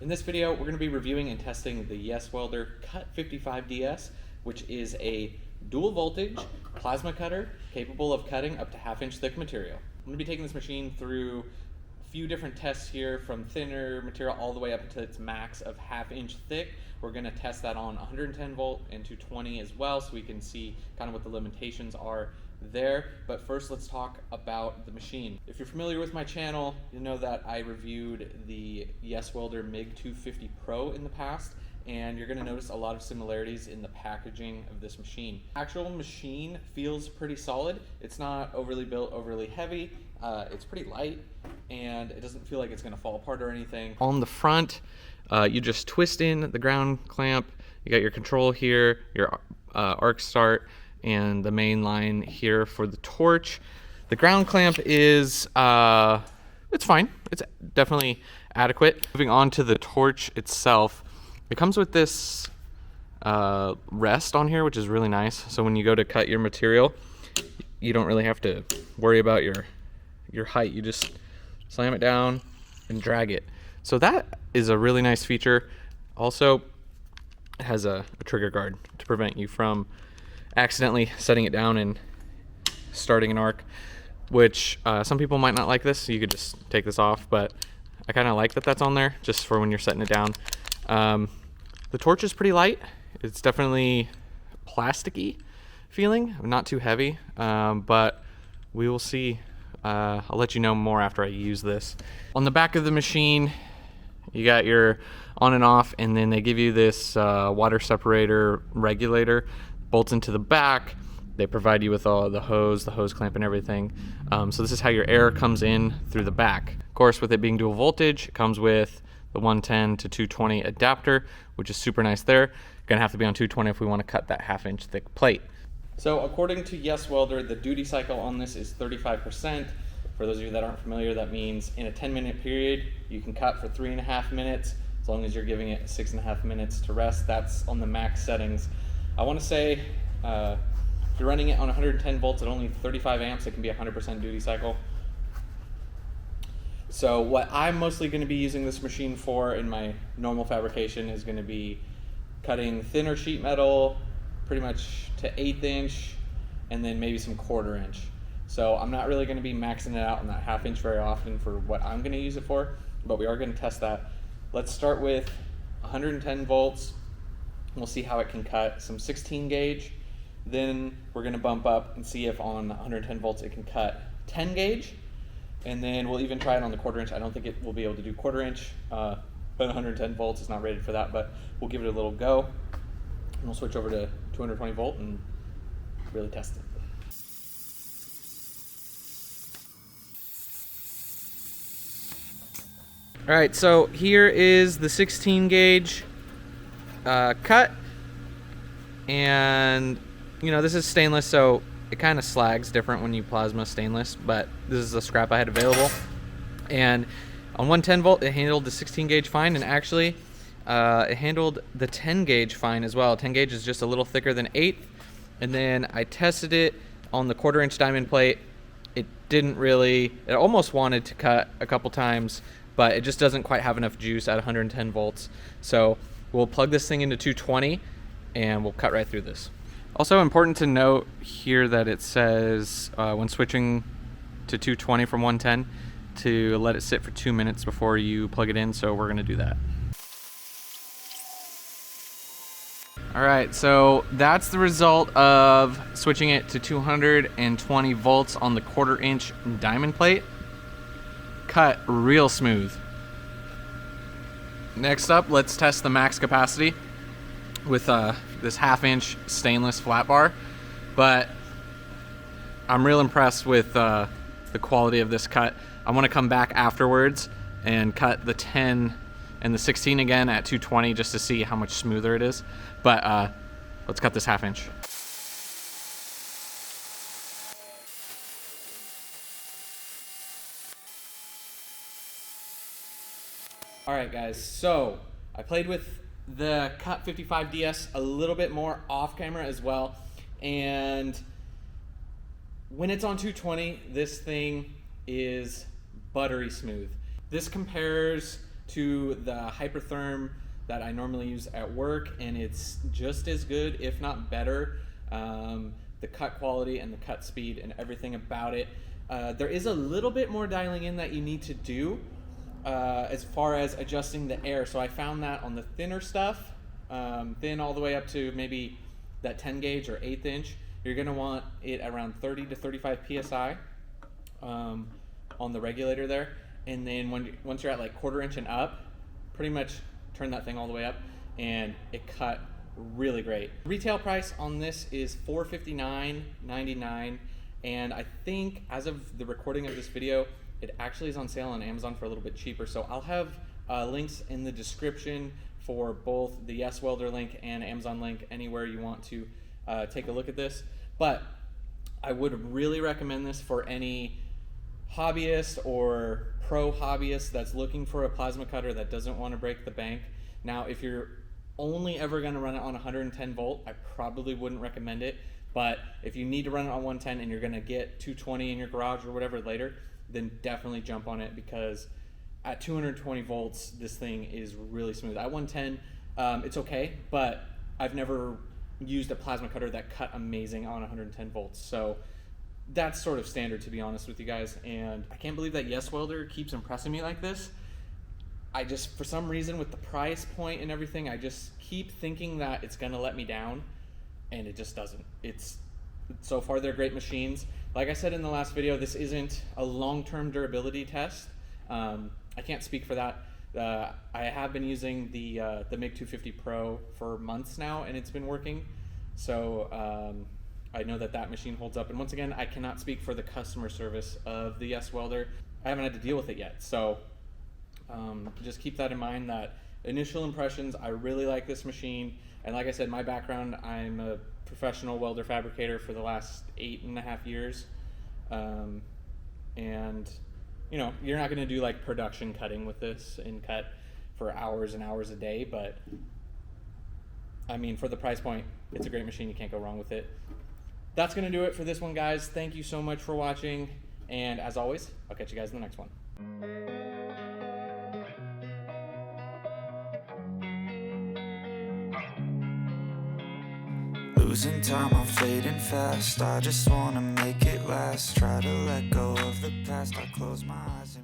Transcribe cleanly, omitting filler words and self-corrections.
In this video, we're going to be reviewing and testing the Yeswelder Cut-55DS, which is a dual voltage plasma cutter capable of cutting up to 1/2 inch thick material. I'm going to be taking this machine through a few different tests here, from thinner material all the way up to its max of 1/2 inch thick. We're going to test that on 110 volt and 220 as well, so we can see kind of what the limitations are there. But first, let's talk about the machine. If you're familiar with my channel, you know that I reviewed the Yeswelder MiG 250 Pro in the past, and you're going to notice a lot of similarities in the packaging of this machine. Actual machine feels pretty solid. It's not overly built, overly heavy. It's pretty light, and it doesn't feel like it's going to fall apart or anything. On the front, you just twist in the ground clamp. You got your control here, your arc start, and the main line here for the torch. The ground clamp is, it's fine. It's definitely adequate. Moving on to the torch itself, it comes with this rest on here, which is really nice. So when you go to cut your material, you don't really have to worry about your height. You just slam it down and drag it. So that is a really nice feature. Also, it has a trigger guard to prevent you from accidentally setting it down and starting an arc, which some people might not like this, so you could just take this off, but I kind of like that that's on there just for when you're setting it down. The torch is pretty light. It's definitely plasticky feeling, not too heavy, but we will see. I'll let you know more after I use this. On the back of the machine, you got your on and off, and then they give you this water separator regulator, bolts into the back. They provide you with all the hose clamp and everything. So this is how your air comes in through the back. Of course, with it being dual voltage, it comes with the 110 to 220 adapter, which is super nice there. Gonna have to be on 220 if we want to cut that 1/2 inch thick plate. So according to Yeswelder, the duty cycle on this is 35%. For those of you that aren't familiar, that means in a 10-minute period, you can cut for 3.5 minutes, as long as you're giving it 6.5 minutes to rest. That's on the max settings. I want to say, if you're running it on 110 volts at only 35 amps, it can be 100% duty cycle. So what I'm mostly going to be using this machine for in my normal fabrication is going to be cutting thinner sheet metal, pretty much to 1/8 inch, and then maybe some 1/4 inch. So I'm not really going to be maxing it out on that 1/2 inch very often for what I'm going to use it for, but we are going to test that. Let's start with 110 volts. We'll see how it can cut some 16 gauge. Then we're going to bump up and see if on 110 volts it can cut 10 gauge. And then we'll even try it on the 1/4 inch. I don't think it will be able to do 1/4 inch, but 110 volts is not rated for that, but we'll give it a little go. And we'll switch over to 220 volt and really test it. All right, so here is the 16 gauge cut, and you know, this is stainless, so it kind of slags different when you plasma stainless, but this is the scrap I had available. And on 110 volt, it handled the 16 gauge fine, and actually it handled the 10 gauge fine as well. 10 gauge is just a little thicker than 1/8, and then I tested it on the 1/4 inch diamond plate. It didn't really, it almost wanted to cut a couple times, but it just doesn't quite have enough juice at 110 volts. So we'll plug this thing into 220 and we'll cut right through this. Also important to note here that it says when switching to 220 from 110 to let it sit for 2 minutes before you plug it in, so we're gonna do that. All right, so that's the result of switching it to 220 volts on the 1/4 inch diamond plate. Cut real smooth. Next up, let's test the max capacity with this 1/2 inch stainless flat bar. But I'm real impressed with the quality of this cut. I want to come back afterwards and cut the 10 and the 16 again at 220 just to see how much smoother it is. But let's cut this 1/2 inch. All right, guys, so I played with the Cut-55DS a little bit more off camera as well, and when it's on 220, this thing is buttery smooth. This compares to the Hyperthem that I normally use at work, and it's just as good, if not better. The cut quality and the cut speed and everything about it. There is a little bit more dialing in that you need to do as far as adjusting the air. So I found that on the thinner stuff, thin all the way up to maybe that 10 gauge or 1/8 inch, you're gonna want it around 30 to 35 PSI on the regulator there. And then once you're at like 1/4 inch and up, pretty much turn that thing all the way up, and it cut really great. Retail price on this is $459.99, and I think as of the recording of this video, it actually is on sale on Amazon for a little bit cheaper. So I'll have links in the description for both the Yeswelder link and Amazon link, anywhere you want to take a look at this. But I would really recommend this for any hobbyist or pro hobbyist that's looking for a plasma cutter that doesn't want to break the bank. Now, if you're only ever going to run it on 110 volt, I probably wouldn't recommend it. But if you need to run it on 110 and you're going to get 220 in your garage or whatever later, then definitely jump on it, because at 220 volts, this thing is really smooth. At 110, it's okay, but I've never used a plasma cutter that cut amazing on 110 volts. So that's sort of standard, to be honest with you guys. And I can't believe that Yeswelder keeps impressing me like this. I just, for some reason, with the price point and everything, I just keep thinking that it's gonna let me down, and it just doesn't. So far, they're great machines. Like I said in the last video, this isn't a long-term durability test. I can't speak for that. I have been using the MiG 250 Pro for months now, and it's been working. So I know that machine holds up. And once again, I cannot speak for the customer service of the Yeswelder. I haven't had to deal with it yet. So just keep that in mind, that initial impressions, I really like this machine. And like I said, my background, I'm a professional welder fabricator for the last 8.5 years. And you know, you're not gonna do like production cutting with this and cut for hours and hours a day, but I mean, for the price point, it's a great machine. You can't go wrong with it. That's gonna do it for this one, guys. Thank you so much for watching, and as always, I'll catch you guys in the next one. Losing time, I'm fading fast. I just wanna make it last. Try to let go of the past. I close my eyes and